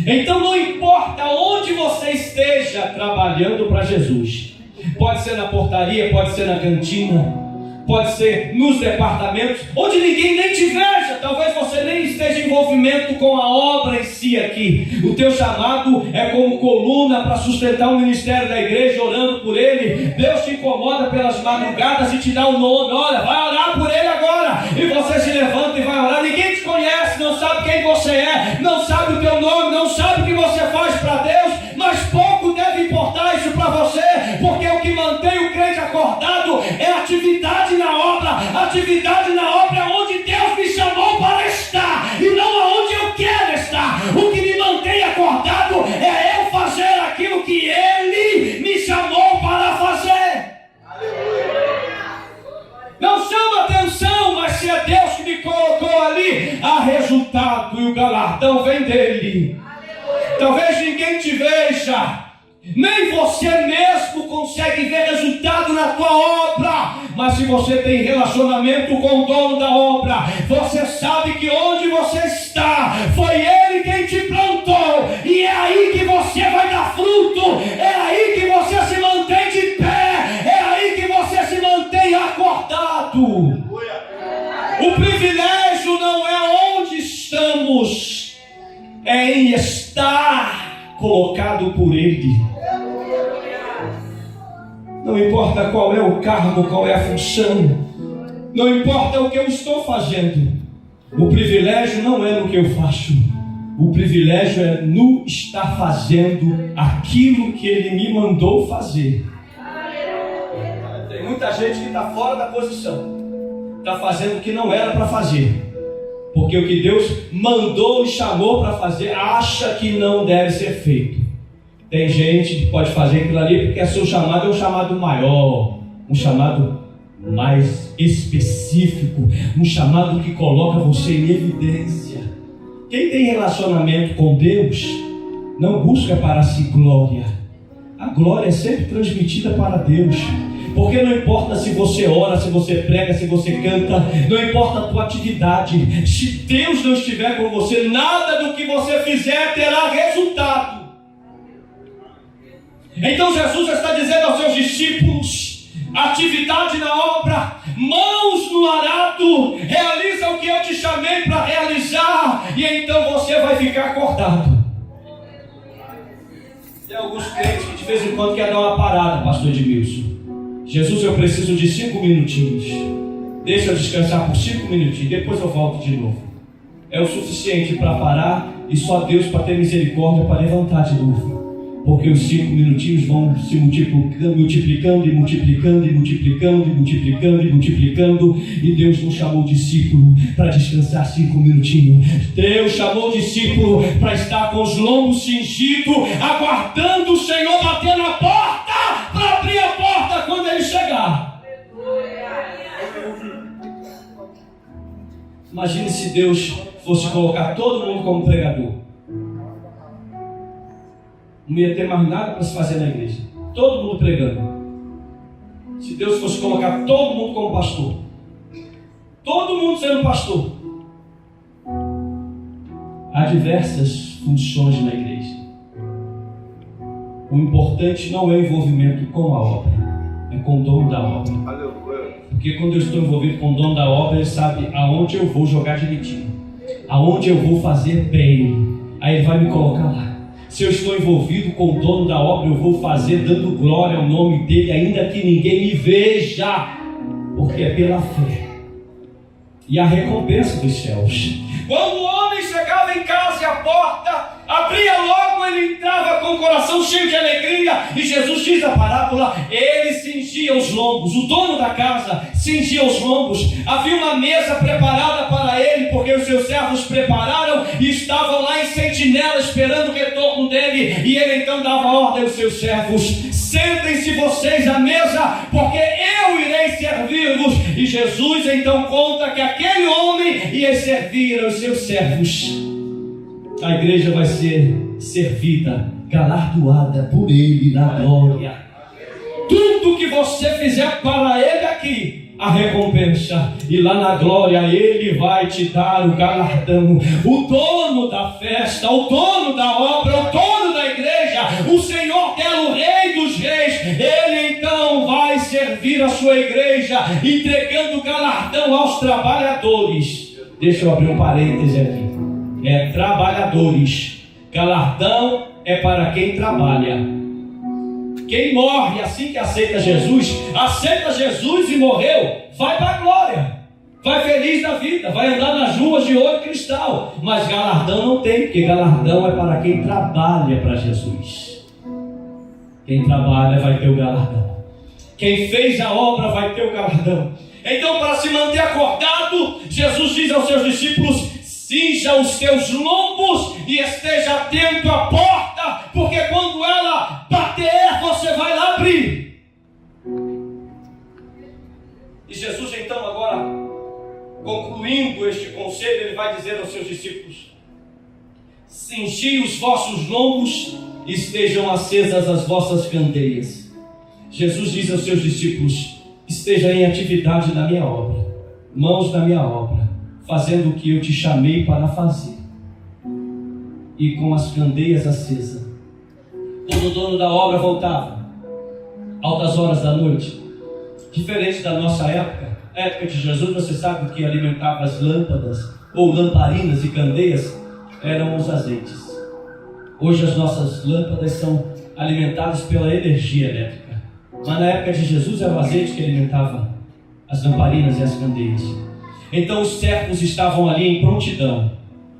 Então não importa onde você esteja trabalhando para Jesus, pode ser na portaria, pode ser na cantina, pode ser nos departamentos, onde ninguém nem te veja. Talvez você nem esteja em envolvimento com a obra em si aqui. O teu chamado é como coluna para sustentar o ministério da igreja, orando por ele. Deus te incomoda pelas madrugadas e te dá um nome. Olha, vai orar por ele agora. E você se levanta e vai orar. Ninguém te conhece, não sabe quem você é, não sabe o teu nome, não sabe o que você faz para Deus. Mas pouco deve importar isso para você, porque o que mantém o crente acordado é a atividade na obra. Atividade na obra é onde Deus me chamou para estar e não aonde eu quero estar. O que me mantém acordado é eu fazer aquilo que Ele me chamou para fazer. Não chama atenção, mas se é Deus que me colocou ali, há resultado e o galardão vem dele. Talvez ninguém te veja, nem você mesmo consegue ver resultado na tua obra, mas se você tem relacionamento com o dono da obra, você sabe que onde você está, foi Ele quem te plantou, e é aí que você vai dar fruto, é aí que você se mantém de pé, é aí que você se mantém acordado. O privilégio não é onde estamos, é em estar colocado por Ele. Não importa qual é o cargo, qual é a função, não importa o que eu estou fazendo, o privilégio não é no que eu faço, o privilégio é no estar fazendo aquilo que Ele me mandou fazer. Tem muita gente que está fora da posição, está fazendo o que não era para fazer, porque o que Deus mandou e chamou para fazer, acha que não deve ser feito. Tem gente que pode fazer aquilo ali porque seu chamado é um chamado maior, um chamado mais específico, um chamado que coloca você em evidência. Quem tem relacionamento com Deus não busca para si glória. A glória é sempre transmitida para Deus. Porque não importa se você ora, se você prega, se você canta, não importa a tua atividade, se Deus não estiver com você, nada do que você fizer terá resultado. Então Jesus está dizendo aos seus discípulos: atividade na obra, mãos no arado, realiza o que eu te chamei para realizar, e então você vai ficar acordado. Tem alguns crentes que de vez em quando querem dar uma parada, pastor Edmilson. Jesus, eu preciso de 5 minutinhos. Deixa eu descansar por 5 minutinhos, depois eu volto de novo. É o suficiente para parar e só Deus para ter misericórdia para levantar de novo. Porque os 5 minutinhos vão se multiplicando e multiplicando e multiplicando e multiplicando e multiplicando. E Deus não chamou o discípulo para descansar 5 minutinhos. Deus chamou o discípulo para estar com os lombos cingidos, aguardando o Senhor bater na porta, para abrir a porta quando Ele chegar. Imagine se Deus fosse colocar todo mundo como pregador. Não ia ter mais nada para se fazer na igreja. Todo mundo pregando. Se Deus fosse colocar todo mundo como pastor, Todo mundo sendo pastor. Há diversas funções na igreja. O importante não é o envolvimento com a obra, é com o dono da obra. Porque quando eu estou envolvido com o dono da obra, ele sabe aonde eu vou jogar direitinho, aonde eu vou fazer bem. Aí ele vai me colocar lá. Se eu estou envolvido com o dono da obra, eu vou fazer dando glória ao nome dele, ainda que ninguém me veja, porque é pela fé. E a recompensa dos céus. Quando o homem chegava em casa e a porta abria logo, ele entrava com o coração cheio de alegria. E Jesus diz a parábola: ele cingia os lombos, o dono da casa cingia os lombos. Havia uma mesa preparada para ele, porque os seus servos prepararam e estavam lá em sentinela esperando o retorno dele. E ele então dava ordem aos seus servos: sentem-se vocês à mesa, porque eu irei servi-los. E Jesus então conta que aquele homem ia servir aos seus servos. A igreja vai ser servida, galardoada por ele na glória. Tudo que você fizer para ele aqui, a recompensa, e lá na glória ele vai te dar o galardão. O dono da festa, o dono da obra, o dono da igreja, o Senhor que é o Rei dos Reis, ele então vai servir a sua igreja, entregando galardão aos trabalhadores. Deixa eu abrir um parêntese aqui. Trabalhadores. Galardão é para quem trabalha. Quem morre assim que aceita Jesus e morreu, vai para a glória, vai feliz da vida, vai andar nas ruas de ouro e cristal. Mas galardão não tem, porque galardão é para quem trabalha para Jesus. Quem trabalha vai ter o galardão. Quem fez a obra vai ter o galardão. Então, para se manter acordado, Jesus diz aos seus discípulos: cinja os teus lombos e esteja atento à porta, porque quando ela bater, você vai lá abrir. E Jesus então agora, concluindo este conselho, ele vai dizer aos seus discípulos: cingi os vossos lombos e estejam acesas as vossas candeias. Jesus diz aos seus discípulos: esteja em atividade na minha obra, mãos na minha obra, fazendo o que eu te chamei para fazer, e com as candeias acesas. Quando o dono da obra voltava, altas horas da noite, diferente da nossa época, a época de Jesus, você sabe que alimentava as lâmpadas, ou lamparinas e candeias, eram os azeites. Hoje as nossas lâmpadas são alimentadas pela energia elétrica, mas na época de Jesus era o azeite que alimentava as lamparinas e as candeias. Então os servos estavam ali em prontidão,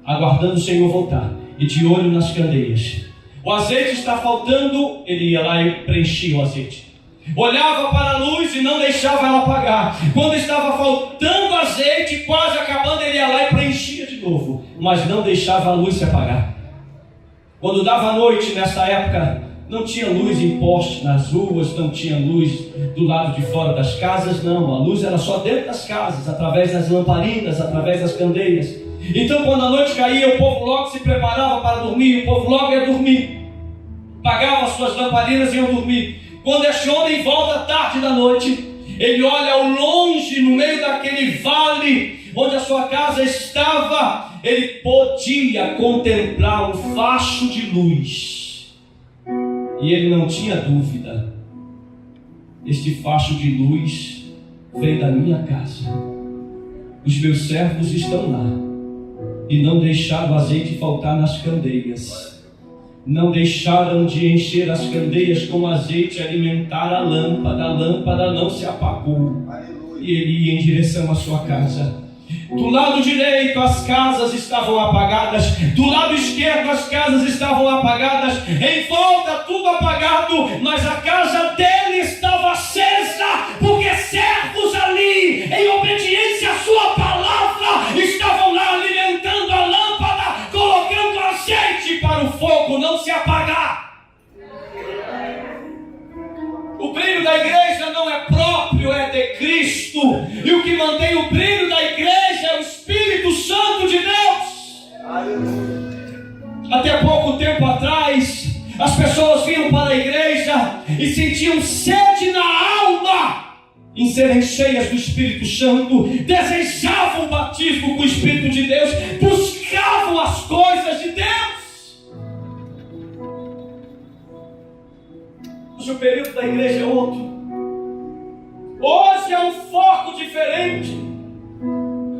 aguardando o Senhor voltar, e de olho nas candeias. O azeite está faltando, ele ia lá e preenchia o azeite. Olhava para a luz e não deixava ela apagar. Quando estava faltando azeite, quase acabando, ele ia lá e preenchia de novo, mas não deixava a luz se apagar. Quando dava noite, nessa época, não tinha luz em poste nas ruas, não tinha luz do lado de fora das casas, não. A luz era só dentro das casas, através das lamparinas, através das candeias. Então quando a noite caía, o povo logo se preparava para dormir, o povo logo ia dormir. Pagava as suas lamparinas e iam dormir. Quando este homem volta tarde da noite, ele olha ao longe, no meio daquele vale onde a sua casa estava, ele podia contemplar um facho de luz. E ele não tinha dúvida: este facho de luz vem da minha casa. Os meus servos estão lá e não deixaram o azeite faltar nas candeias. Não deixaram de encher as candeias com azeite e alimentar a lâmpada não se apagou. Aleluia. E ele ia em direção à sua casa. Do lado direito as casas estavam apagadas, do lado esquerdo as casas estavam apagadas, em volta tudo apagado, mas a casa dele estava acesa, porque servos ali, em obediência à sua palavra, estavam lá alimentando a lâmpada, colocando azeite para o fogo não se apagar. O brilho da igreja não é próprio, é de Cristo. E o que mantém o brilho da igreja é o Espírito Santo de Deus. Aleluia. Até pouco tempo atrás, as pessoas vinham para a igreja e sentiam sede na alma. em serem cheias do Espírito Santo, desejavam o batismo com o Espírito de Deus, buscavam as coisas de Deus. Hoje o período da igreja é outro. Hoje é um foco diferente.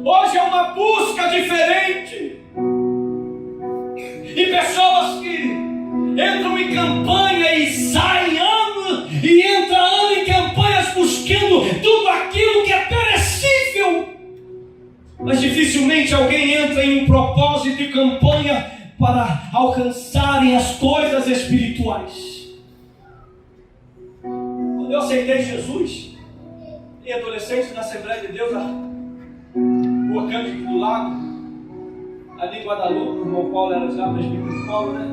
Hoje é uma busca diferente. E pessoas que entram em campanha e saem ano, e entram ano em campanhas buscando tudo aquilo que é perecível. Mas dificilmente alguém entra em um propósito de campanha para alcançarem as coisas espirituais. Quando eu aceitei Jesus, em adolescente na Assembleia de Deus, na Rua Cândido do Lago, ali em Guadalupe, o irmão Paulo era já presbítero Paulo, né?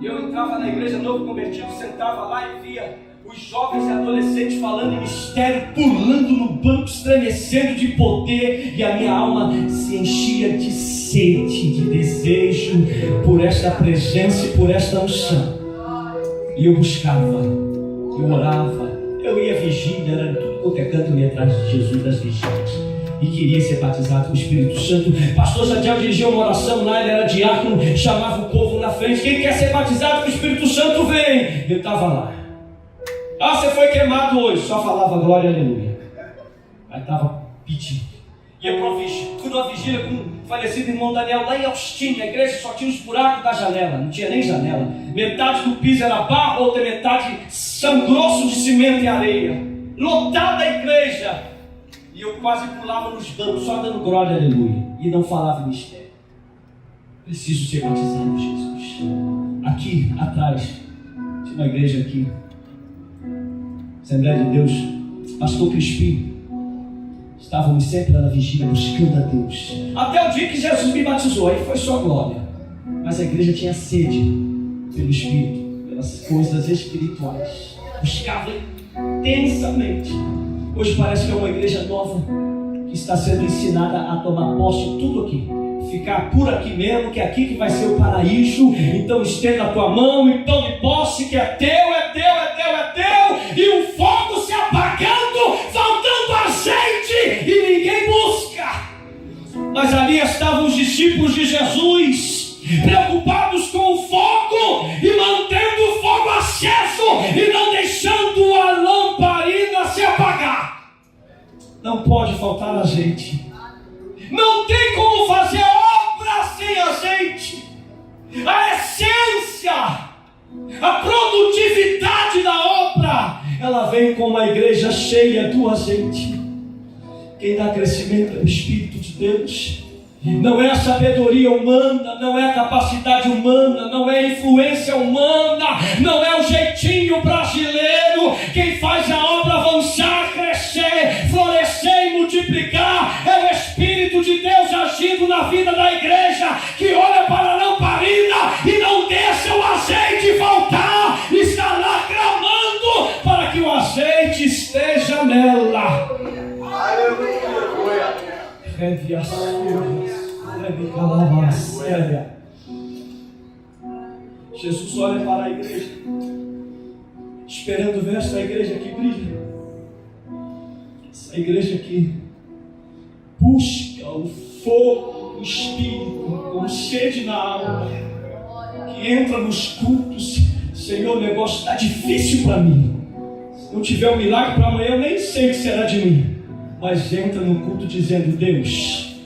E eu entrava na igreja novo convertido, sentava lá e via os jovens e adolescentes falando em mistério, pulando no banco, estremecendo de poder, e a minha alma se enchia de sede, de desejo por esta presença e por esta unção. E eu buscava, eu orava, eu ia à vigília, era tudo quanto é canto, eu ia atrás de Jesus das vigílias. E queria ser batizado com o Espírito Santo. Pastor Jadiel dirigia uma oração lá, ele era diácono, chamava o povo na frente: quem quer ser batizado com o Espírito Santo, vem. Eu estava lá. Ah, você foi queimado hoje. Só falava glória, aleluia. Aí estava pedindo. Ia para uma vigília com o falecido irmão Daniel lá em Austin. A igreja só tinha os buracos da janela, não tinha nem janela. Metade do piso era barro, outra metade são grosso de cimento e areia. Lotada a igreja. E eu quase pulava nos bancos, só dando glória, aleluia. E não falava em mistério. Preciso ser batizado, Jesus. Aqui atrás, tinha uma igreja aqui, Assembleia de Deus, pastor Crispim. Estávamos sempre na vigília buscando a Deus. Até o dia que Jesus me batizou, aí foi só glória. Mas a igreja tinha sede pelo Espírito, pelas coisas espirituais. Buscava intensamente. Hoje parece que é uma igreja nova que está sendo ensinada a tomar posse de tudo aqui. Ficar por aqui mesmo, que é aqui que vai ser o paraíso. Então estenda a tua mão e tome posse, que é teu, é teu, é teu, é teu. E o fogo se apagando, faltando azeite e ninguém busca. Mas ali estavam os discípulos de Jesus, preocupados com o fogo e mantendo o fogo aceso e não deixando a lamparina se apagar. Não pode faltar azeite. Não tem como fazer obra sem azeite. A essência, a produtividade da obra, ela vem com uma igreja cheia do azeite. Quem dá crescimento é o Espírito de Deus. Não é a sabedoria humana, não é a capacidade humana, não é a influência humana, não é o jeitinho brasileiro. Quem faz a obra avançar, crescer, florescer e multiplicar é o Espírito de Deus agindo na vida da igreja, que olha para a lamparina e não deixa o azeite faltar, está lá clamando para que o azeite esteja nela. Aleluia. Jesus olha para a igreja, esperando ver essa igreja que brilha, essa igreja que busca o fogo do Espírito com sede na alma, que entra nos cultos. Senhor, o negócio está difícil para mim. Se não tiver um milagre para amanhã, eu nem sei o que será de mim. Mas entra no culto dizendo: Deus,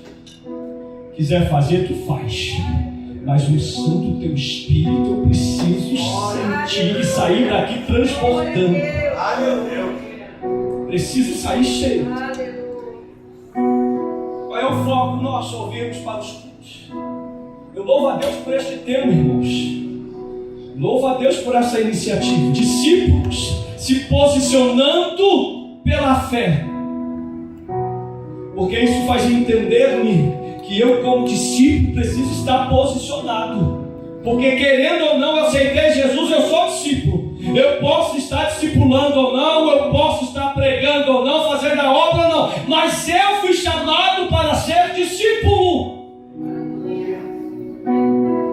quiser fazer, tu faz. Mas no santo teu Espírito eu preciso sentir e sair daqui transportando. Preciso sair cheio. Qual é o foco nosso ouvirmos para os cultos? Eu louvo a Deus por este tema, irmãos. Louvo a Deus por essa iniciativa. Discípulos se posicionando pela fé. Porque isso faz entender-me que eu, como discípulo, preciso estar posicionado. Porque querendo ou não, eu aceitei Jesus, eu sou discípulo. Eu posso estar discipulando ou não, eu posso estar pregando ou não, fazendo a obra ou não, mas eu fui chamado para ser discípulo.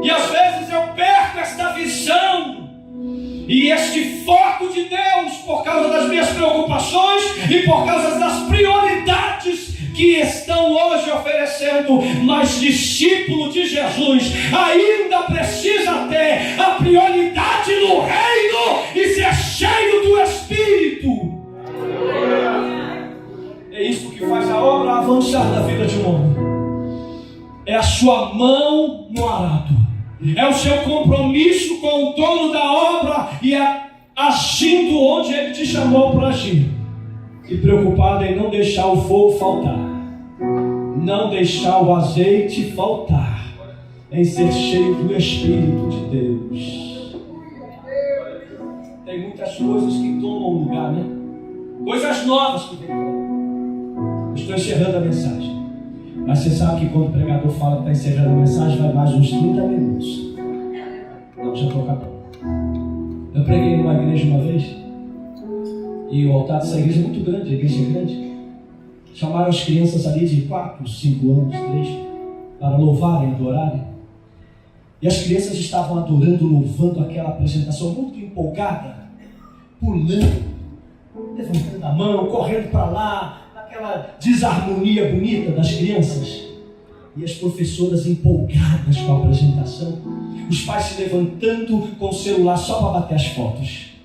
E às vezes eu perco esta visão e este foco de Deus por causa causa das minhas preocupações e por causa das prioridades que estão hoje oferecendo. Mas discípulo de Jesus ainda precisa ter a prioridade no reino e ser cheio do Espírito. É isso que faz a obra avançar na vida de um homem. É a sua mão no arado, é o seu compromisso com o dono da obra e agindo onde ele te chamou para agir, e preocupado em não deixar o fogo faltar, não deixar o azeite faltar, em ser cheio do Espírito de Deus. Tem muitas coisas que tomam lugar, né? Coisas novas que vêm. Estou encerrando a mensagem, mas você sabe que quando o pregador fala que está encerrando a mensagem, vai mais uns 30 minutos. Não, já estou acabando. Eu preguei numa igreja uma vez, e o altar dessa igreja é muito grande, a igreja é grande. Chamaram as crianças ali de 4, 5 anos, 3, para louvarem, adorarem. E as crianças estavam adorando, louvando aquela apresentação, muito empolgada, pulando, levantando a mão, correndo para lá, naquela desarmonia bonita das crianças. E as professoras empolgadas com a apresentação, os pais se levantando com o celular só para bater as fotos.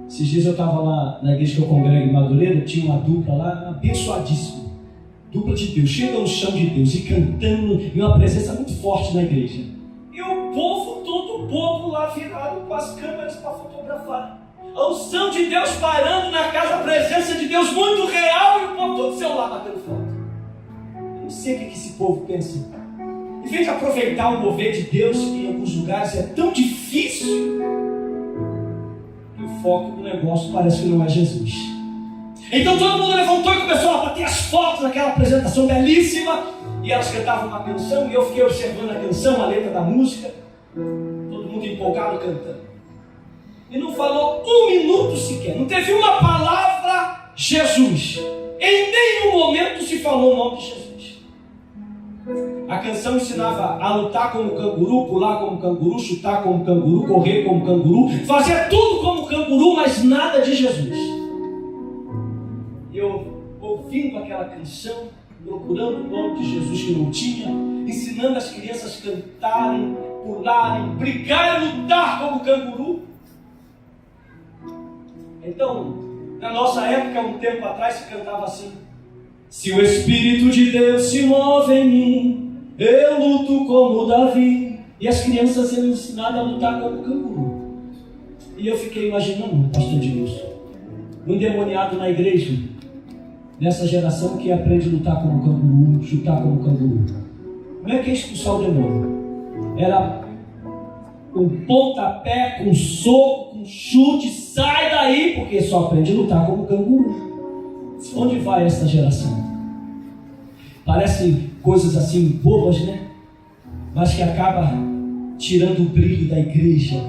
Esses dias eu estava lá na igreja que eu congrego em Madureira, tinha uma dupla lá, abençoadíssima, dupla de Deus, cheia da unção de Deus, e cantando, e uma presença muito forte na igreja. E o povo, todo o povo lá virado com as câmeras para fotografar. A unção de Deus parando na casa, a presença de Deus muito real, e o povo todo celular batendo foto. Eu não sei o que esse povo pensa. Em vez de aproveitar o mover de Deus, que em alguns lugares é tão difícil, que o foco do negócio parece que não é Jesus. Então todo mundo levantou e começou a bater as fotos daquela apresentação belíssima, e elas cantavam uma canção, e eu fiquei observando a canção, a letra da música, todo mundo empolgado cantando. E não falou um minuto sequer, não teve uma palavra Jesus. Em nenhum momento se falou o nome de Jesus. A canção ensinava a lutar como canguru, pular como canguru, chutar como canguru, correr como canguru, fazer tudo como canguru, mas nada de Jesus. E eu, ouvindo aquela canção, procurando o nome de Jesus que não tinha, ensinando as crianças a cantarem, pularem, brigarem, lutar como canguru. Então, na nossa época, um tempo atrás, se cantava assim: se o Espírito de Deus se move em mim, eu luto como Davi. E as crianças eram ensinadas a lutar como canguru. E eu fiquei imaginando, pastor Edilson, um endemoniado na igreja, nessa geração que aprende a lutar como canguru, chutar como canguru. Como é que é expulsar o demônio? Era com pontapé, com soco, com chute, sai daí, porque só aprende a lutar como canguru. Onde vai essa geração? Parecem coisas assim bobas, né? Mas que acaba tirando o brilho da igreja,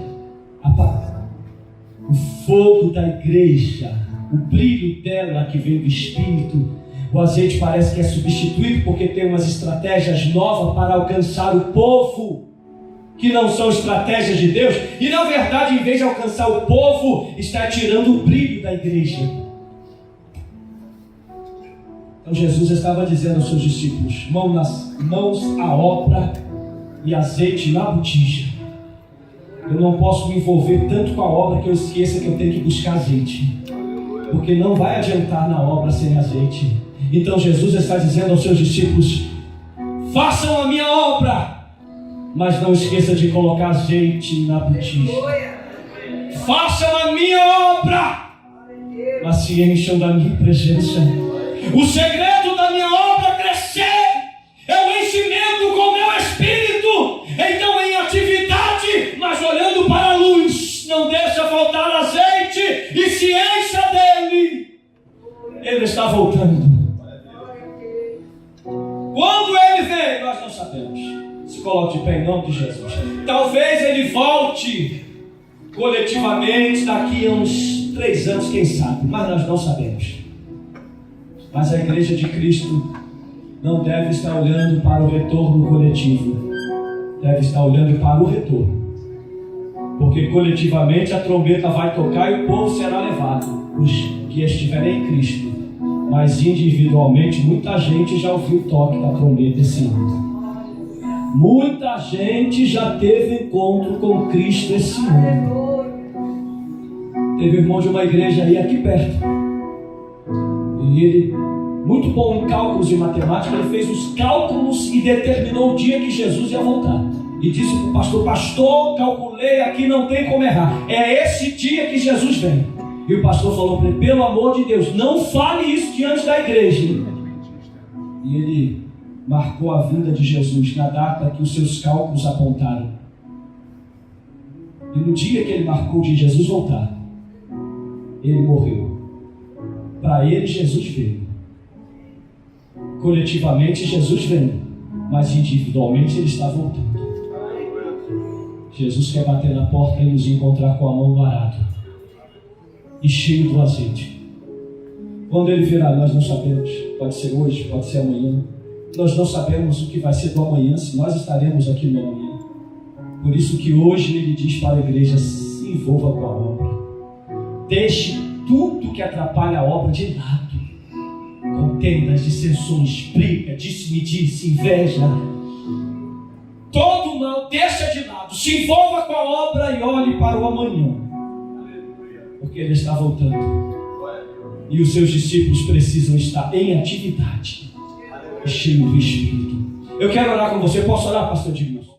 o fogo da igreja, o brilho dela que vem do Espírito. O azeite parece que é substituído porque tem umas estratégias novas para alcançar o povo, que não são estratégias de Deus, e na verdade, em vez de alcançar o povo, está tirando o brilho da igreja. Então Jesus estava dizendo aos seus discípulos: mãos à obra e azeite na botija. Eu não posso me envolver tanto com a obra que eu esqueça que eu tenho que buscar azeite, porque não vai adiantar na obra sem azeite. Então Jesus está dizendo aos seus discípulos: façam a minha obra, mas não esqueça de colocar azeite na botija. Façam a minha obra, mas se encham da minha presença. O segredo da minha obra crescer é o enchimento com o meu Espírito. Então, em atividade, mas olhando para a luz, não deixa faltar azeite e se encha dele. Ele está voltando. Quando ele vem, nós não sabemos. Se coloque de pé em nome de Jesus. Talvez ele volte coletivamente daqui a uns 3 anos, quem sabe, mas nós não sabemos. Mas a igreja de Cristo não deve estar olhando para o retorno coletivo, deve estar olhando para o retorno. Porque coletivamente a trombeta vai tocar e o povo será levado, os que estiverem em Cristo. Mas individualmente muita gente já ouviu o toque da trombeta esse ano. Muita gente já teve encontro com Cristo esse ano. Teve um irmão de uma igreja aí aqui perto. E ele, muito bom em cálculos e matemática, ele fez os cálculos e determinou o dia que Jesus ia voltar. E disse para o pastor: pastor, calculei aqui, não tem como errar. É esse dia que Jesus vem. E o pastor falou para ele: pelo amor de Deus, não fale isso diante da igreja. E ele marcou a vinda de Jesus na data que os seus cálculos apontaram. E no dia que ele marcou de Jesus voltar, ele morreu. Para ele, Jesus veio. Coletivamente, Jesus veio. Mas individualmente, ele está voltando. Jesus quer bater na porta e nos encontrar com a mão no arado e cheio do azeite. Quando ele virá, nós não sabemos. Pode ser hoje, pode ser amanhã. Nós não sabemos o que vai ser do amanhã, se nós estaremos aqui no amanhã. Por isso que hoje ele diz para a igreja: se envolva com a obra. Deixe tudo que atrapalha a obra de lado. Contendas, dissensões, briga, disse-me-disse, inveja. Todo mal deixa de lado. Se envolva com a obra e olhe para o amanhã. Porque ele está voltando. E os seus discípulos precisam estar em atividade, cheio do Espírito. Eu quero orar com você. Posso orar, pastor Edmilson?